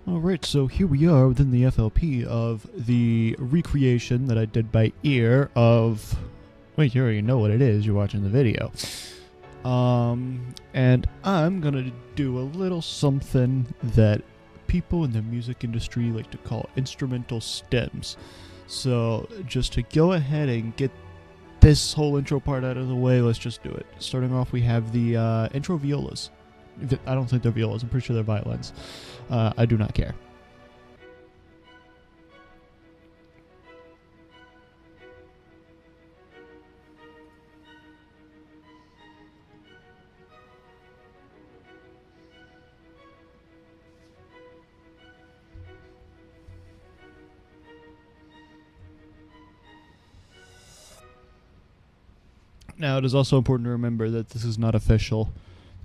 Alright, so here we are within the FLP of the recreation that I did by ear of... Wait, you already know what it is, you're watching the video. And I'm gonna do a little something that people in the music industry like to call instrumental stems. So, just to go ahead and get this whole intro part out of the way, let's just do it. Starting off, we have the intro violas. I don't think they're violas, I'm pretty sure they're violins. I do not care. Now, it is also important to remember that this is not official.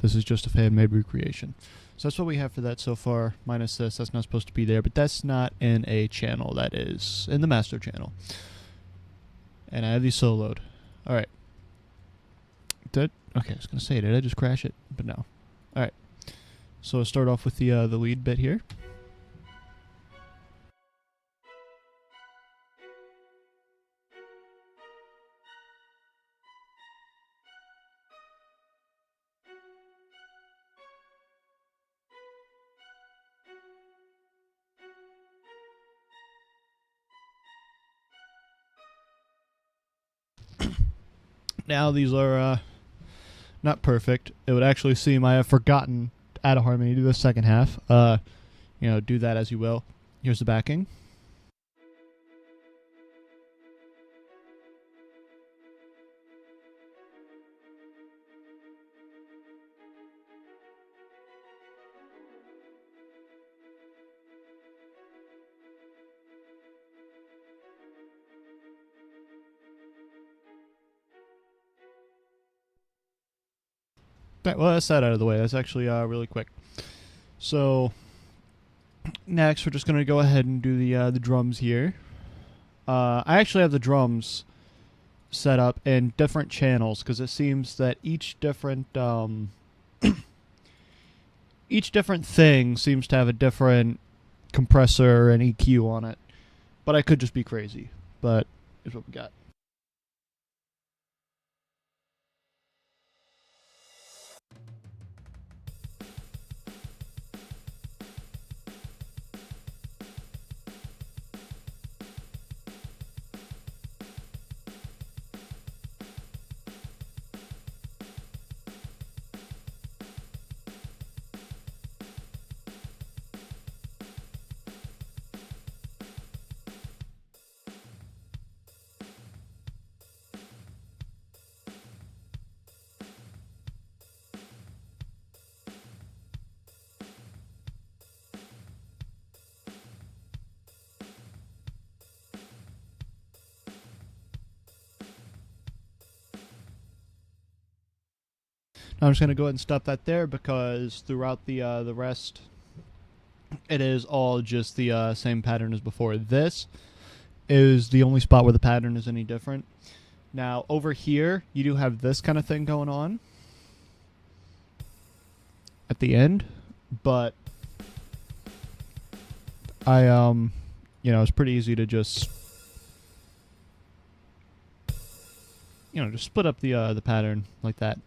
This is just a fan-made recreation. So that's what we have for that so far, minus this. That's not supposed to be there, but that's not in a channel. That is in the master channel. And I have these soloed. Alright. Okay, I was going to say, did I just crash it? But no. Alright. So I'll start off with the lead bit here. Now these are not perfect. It would actually seem I have forgotten to add a harmony to the second half. Do that as you will. Here's the backing. Right, well, that's that out of the way. That's actually really quick. So next, we're just gonna go ahead and do the drums here. I actually have the drums set up in different channels because it seems that each different thing seems to have a different compressor and EQ on it. But I could just be crazy. But here's what we got. Now I'm just going to go ahead and stop that there because throughout the rest, it is all just the same pattern as before. This is the only spot where the pattern is any different. Now over here, you do have this kind of thing going on at the end, but it's pretty easy to just split up the pattern like that.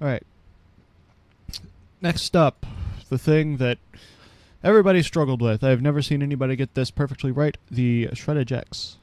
Alright. Next up, the thing that everybody struggled with. I've never seen anybody get this perfectly right. The Shreddage X.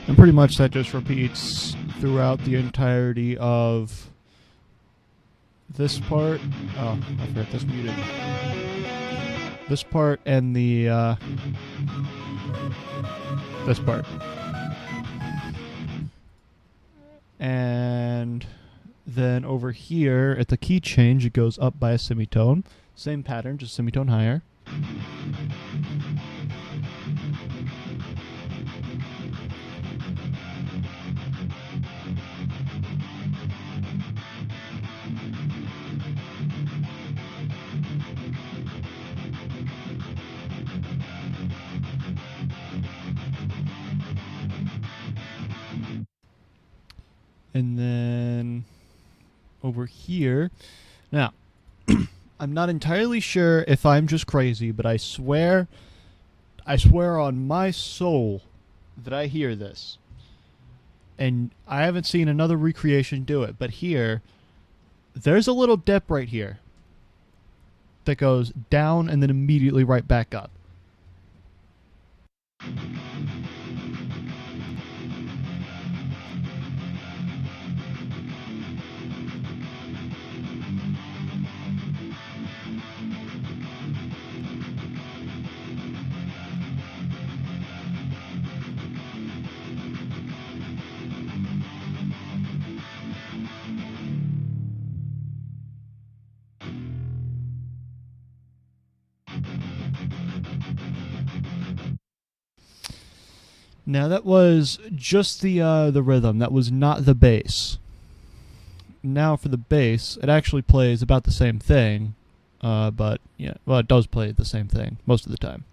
And pretty much that just repeats throughout the entirety of this part. Oh, I forgot that's muted. This part and the this part. And then over here at the key change, it goes up by a semitone. Same pattern, just semitone higher. And then over here. Now, I'm not entirely sure if I'm just crazy, but I swear on my soul that I hear this. And I haven't seen another recreation do it, but here, there's a little dip right here that goes down and then immediately right back up. Now that was just the rhythm. That was not the bass. Now for the bass, it actually plays about the same thing, but yeah, well, it does play the same thing most of the time.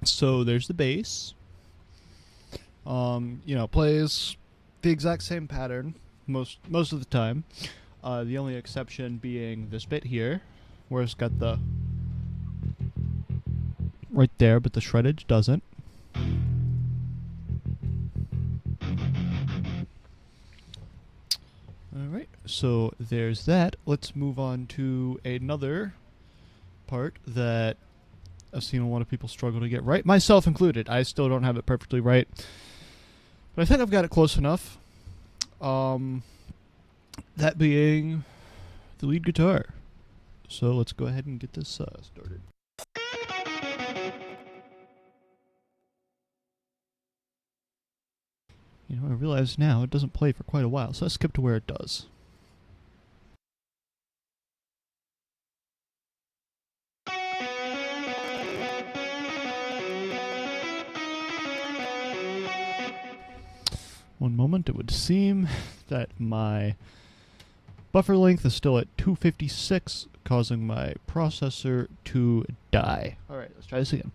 So there's the bass. Plays the exact same pattern most of the time. The only exception being this bit here, where it's got the right there, but the shreddage doesn't. Alright, so there's that. Let's move on to another part that I've seen a lot of people struggle to get right, myself included. I still don't have it perfectly right, but I think I've got it close enough. That being the lead guitar. So let's go ahead and get this started. I realize now it doesn't play for quite a while, so let's skip to where it does. One moment, it would seem that my buffer length is still at 256, causing my processor to die. Alright, let's try this again.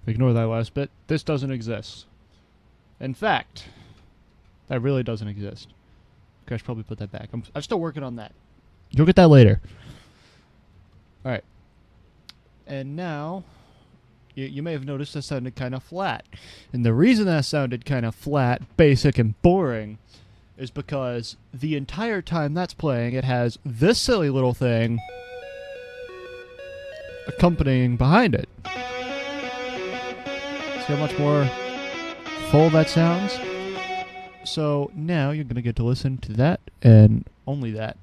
Ignore that last bit. This doesn't exist. In fact, that really doesn't exist. Okay, I should probably put that back. I'm still working on that. You'll get that later. Alright. And now, you may have noticed that sounded kind of flat. And the reason that sounded kind of flat, basic, and boring is because the entire time that's playing, it has this silly little thing accompanying behind it. See how much more full that sounds? So now you're going to get to listen to that and only that.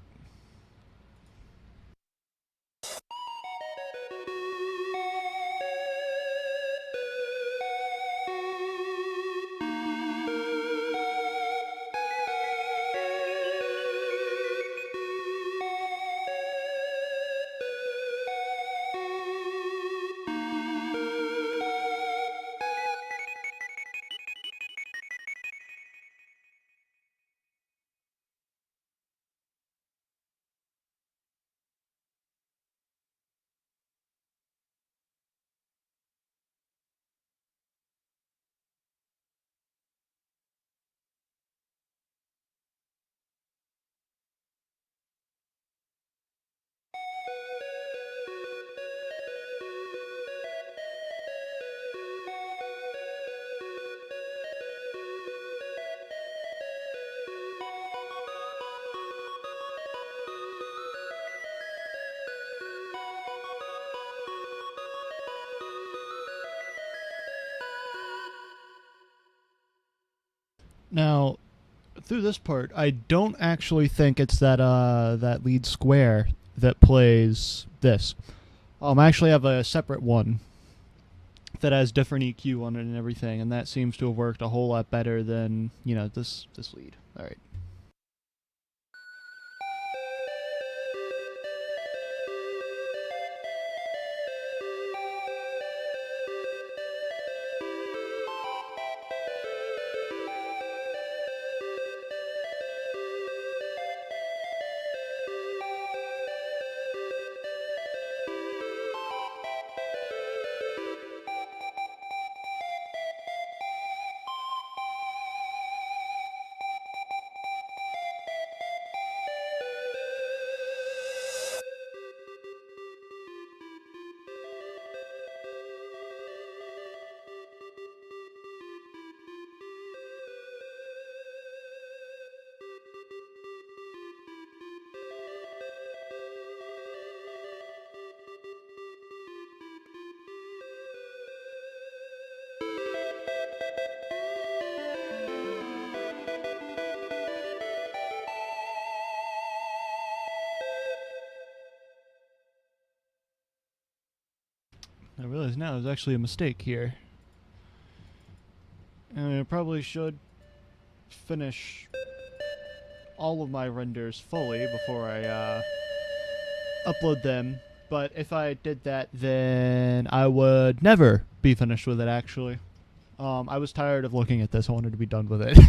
Now, through this part, I don't actually think it's that lead square that plays this. I actually have a separate one that has different EQ on it and everything, and that seems to have worked a whole lot better than, this lead. All right. realize now there's actually a mistake here. And I probably should finish all of my renders fully before I upload them. But if I did that, then I would never be finished with it, actually. I was tired of looking at this. I wanted to be done with it. It's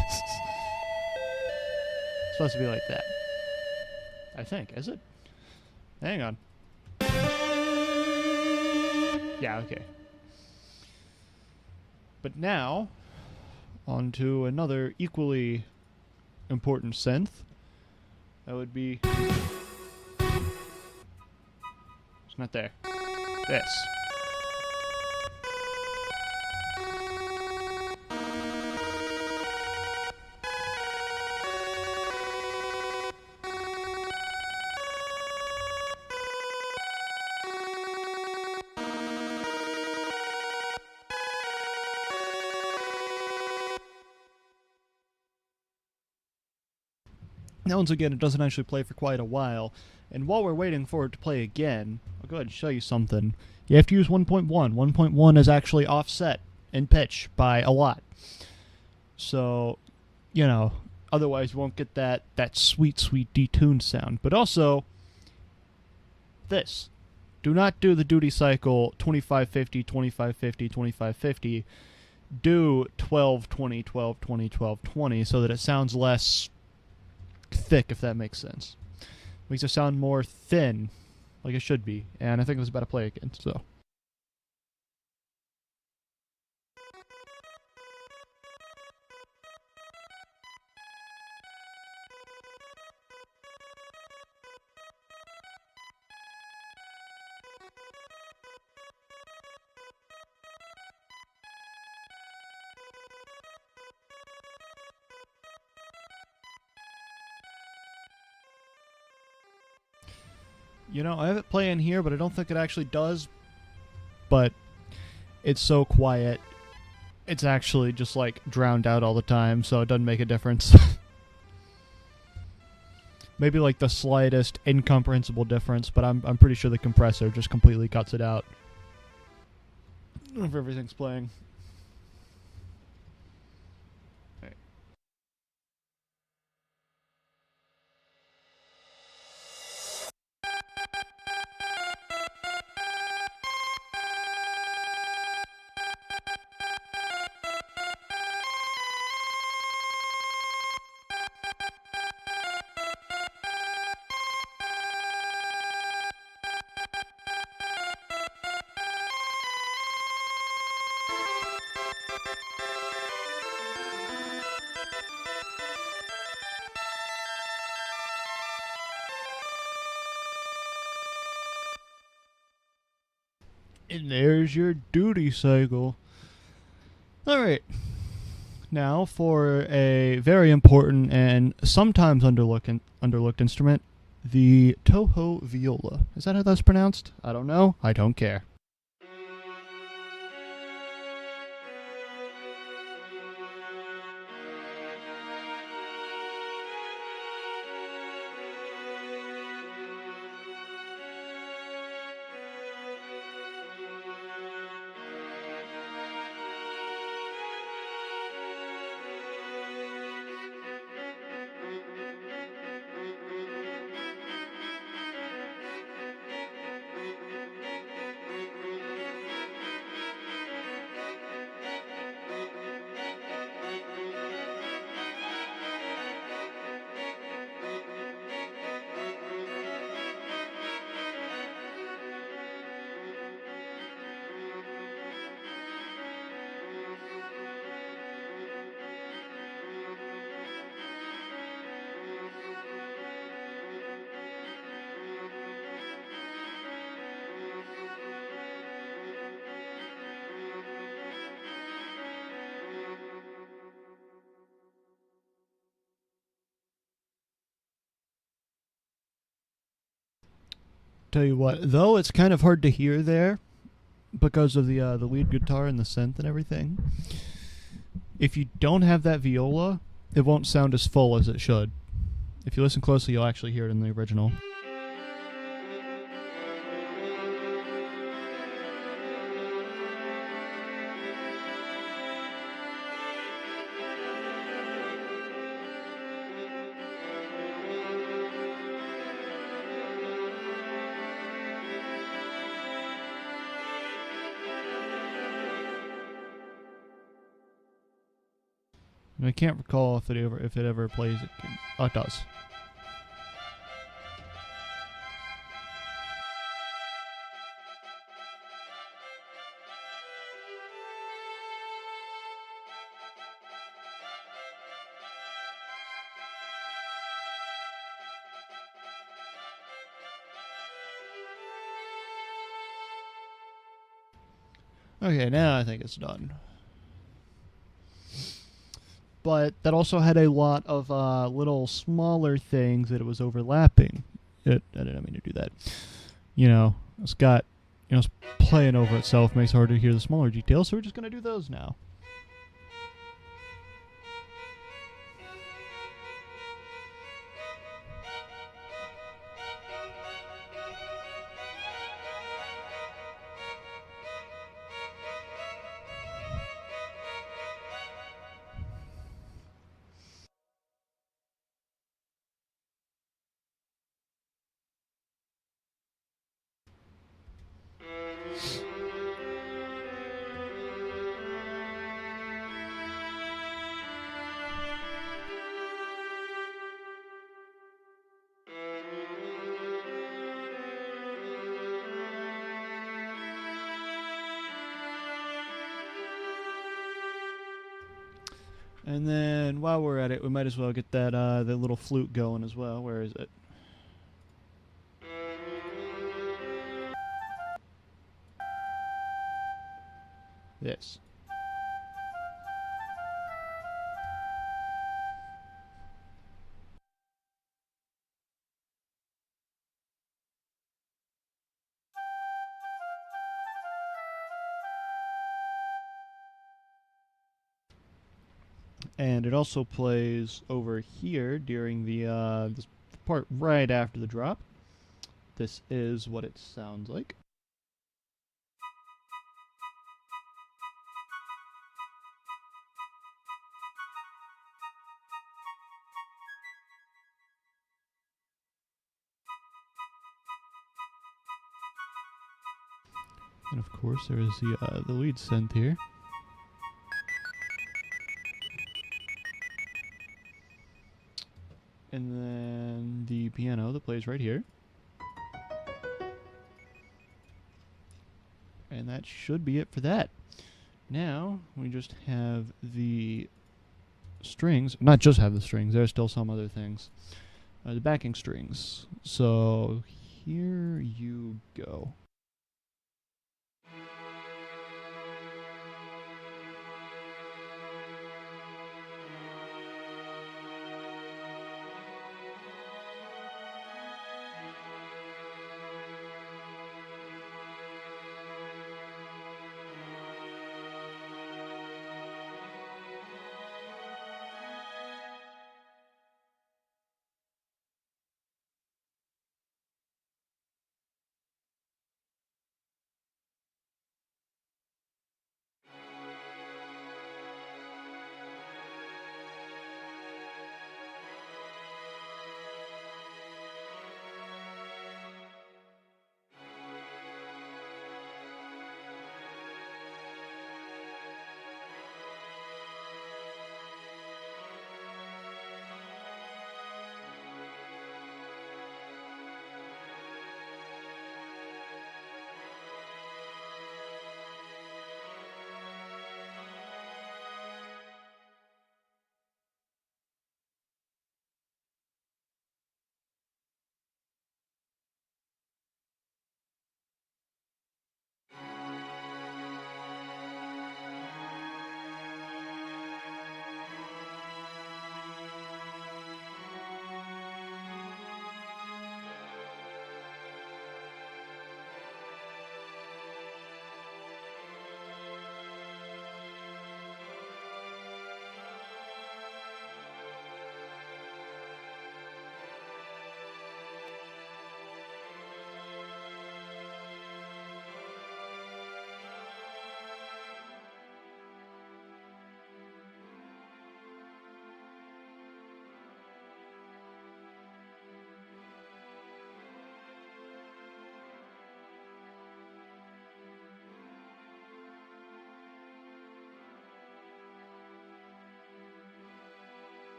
supposed to be like that. I think. Is it? Hang on. Yeah, okay. But now, on to another equally important synth. That would be... It's not there. This. Now, once again, it doesn't actually play for quite a while, and while we're waiting for it to play again, I'll go ahead and show you something. You have to use 1.1. 1.1 is actually offset in pitch by a lot. So, you know, otherwise you won't get that sweet, sweet detuned sound. But also, this. Do not do the duty cycle 2550, 2550, 2550. Do 1220, 1220, 1220 so that it sounds less thick, if that makes sense. Makes it sound more thin, like it should be. And I think I was about to play again, so. You know, I have it playing here, but I don't think it actually does. But it's so quiet. It's actually just, like, drowned out all the time, so it doesn't make a difference. Maybe, like, the slightest incomprehensible difference, but I'm pretty sure the compressor just completely cuts it out. If everything's playing. And there's your duty cycle. Alright. Now for a very important and sometimes underlooked instrument, the Toho viola. Is that how that's pronounced? I don't know. I don't care. Tell you what, though it's kind of hard to hear there because of the lead guitar and the synth and everything. If you don't have that viola, it won't sound as full as it should. If you listen closely, you'll actually hear it in the original. And I can't recall if it ever plays it. Oh, it does. Okay, now I think it's done. But that also had a lot of little smaller things that it was overlapping. I didn't mean to do that. You know, it's got, it's playing over itself, makes it hard to hear the smaller details, so we're just going to do those now. And then while we're at it, we might as well get that the little flute going as well. Where is it? This. And it also plays over here during the this part right after the drop. This is what it sounds like. And of course, there is the lead synth here. And then the piano that plays right here. And that should be it for that. Now, we just have the strings. Not just have the strings, there's still some other things. The backing strings. So, here you go.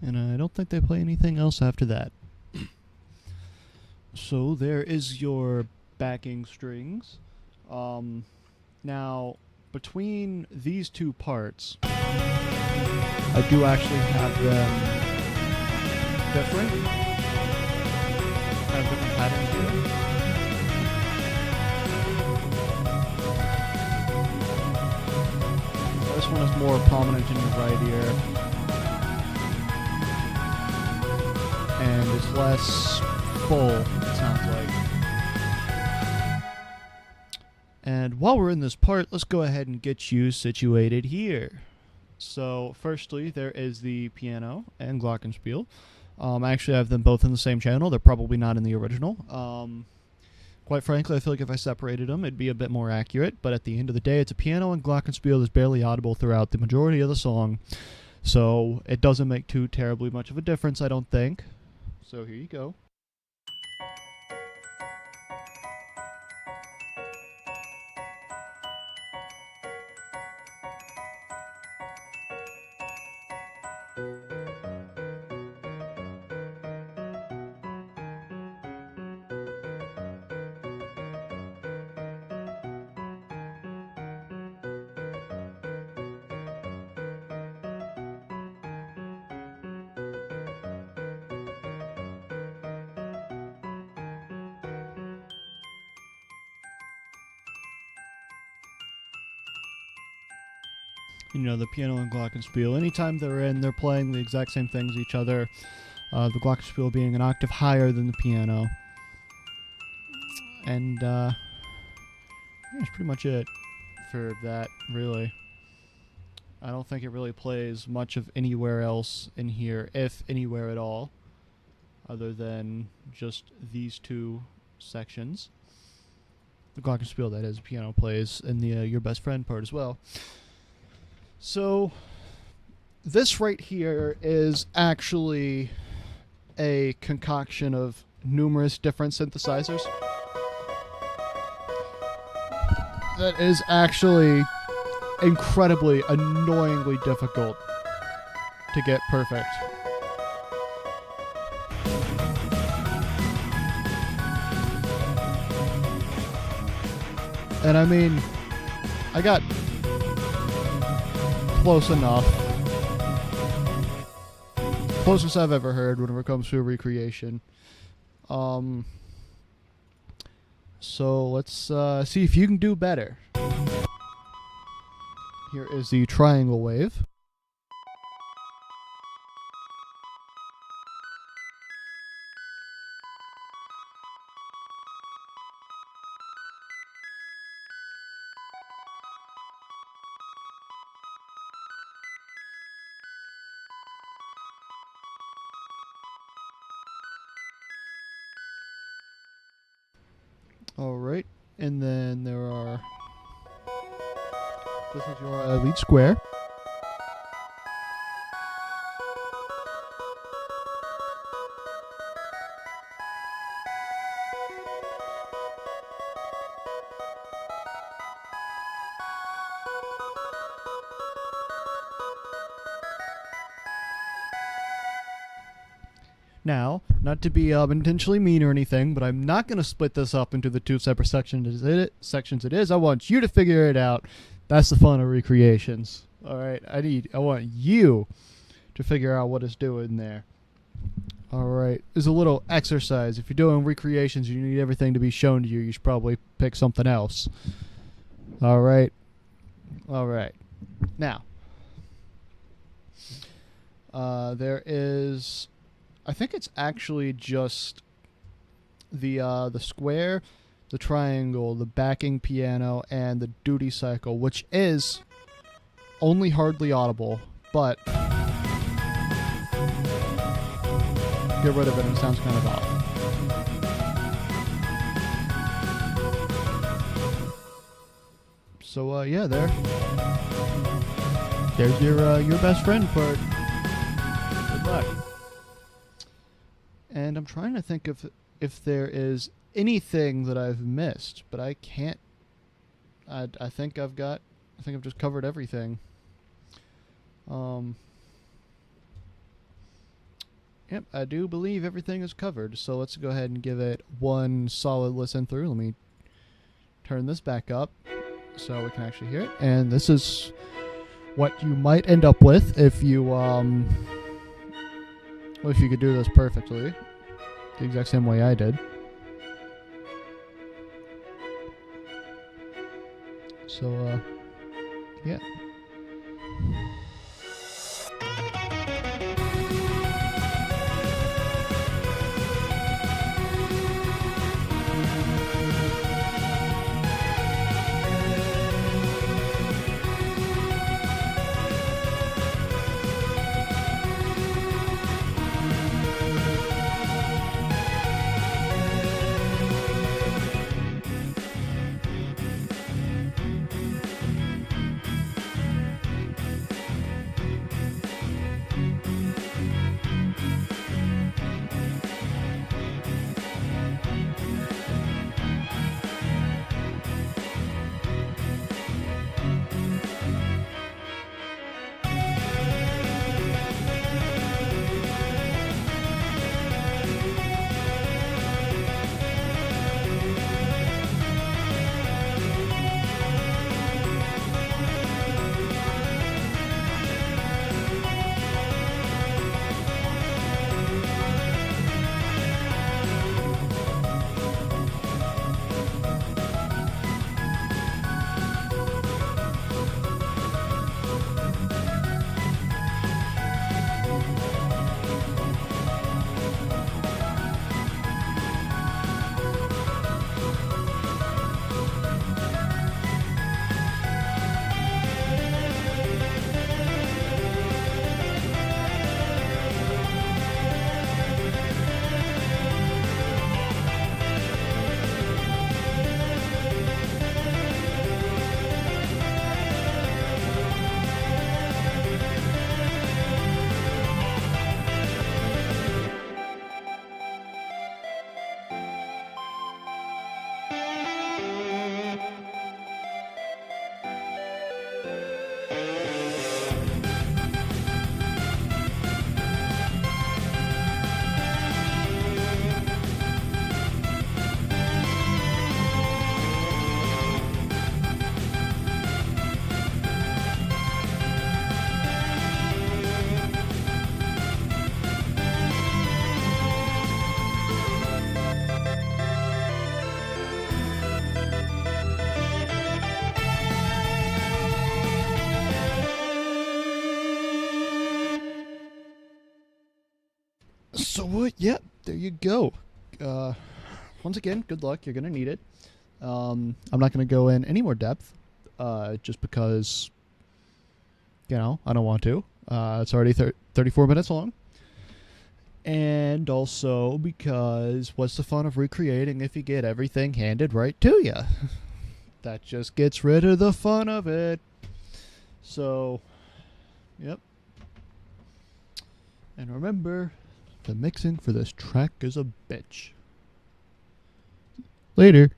And I don't think they play anything else after that. So there is your backing strings. Now, between these two parts, I do actually have them different. I have different patterns here. This one is more prominent in your right ear. And it's less full, it sounds like. And while we're in this part, let's go ahead and get you situated here. So, firstly, there is the piano and glockenspiel. Actually, I have them both in the same channel. They're probably not in the original. Quite frankly, I feel like if I separated them, it'd be a bit more accurate. But at the end of the day, it's a piano and glockenspiel that's barely audible throughout the majority of the song. So, it doesn't make too terribly much of a difference, I don't think. So, here you go. You know, the piano and glockenspiel. Anytime they're playing the exact same things as each other. The glockenspiel being an octave higher than the piano. And yeah, that's pretty much it for that, really. I don't think it really plays much of anywhere else in here, if anywhere at all, other than just these two sections. The glockenspiel, that is, piano plays in the Your Best Friend part as well. So, this right here is actually a concoction of numerous different synthesizers. That is actually incredibly, annoyingly difficult to get perfect. And I mean, I got close enough. Closest I've ever heard whenever it comes to a recreation. So let's see if you can do better. Here is the triangle wave. Alright, and then there are... This is your lead square. Now, not to be intentionally mean or anything, but I'm not going to split this up into the two separate sections it is. I want you to figure it out. That's the fun of recreations. All right, I want you to figure out what it's doing there. All right, there's a little exercise. If you're doing recreations, you need everything to be shown to you. You should probably pick something else. All right. Now, there is... I think it's actually just the square, the triangle, the backing piano, and the duty cycle, which is only hardly audible, but get rid of it and it sounds kind of off. So yeah, there's your best friend part. Good luck. And I'm trying to think if there is anything that I've missed, but I can't. I think I've just covered everything. Yep, I do believe everything is covered, so let's go ahead and give it one solid listen through. Let me turn this back up so we can actually hear it. And this is what you might end up with if you could do this perfectly, the exact same way I did. So, yeah. So what? Yeah, there you go. Once again, good luck. You're gonna need it. I'm not gonna go in any more depth, just because, I don't want to. It's already 34 minutes long. And also because what's the fun of recreating if you get everything handed right to you? That just gets rid of the fun of it. So, yep. And remember, the mixing for this track is a bitch. Later.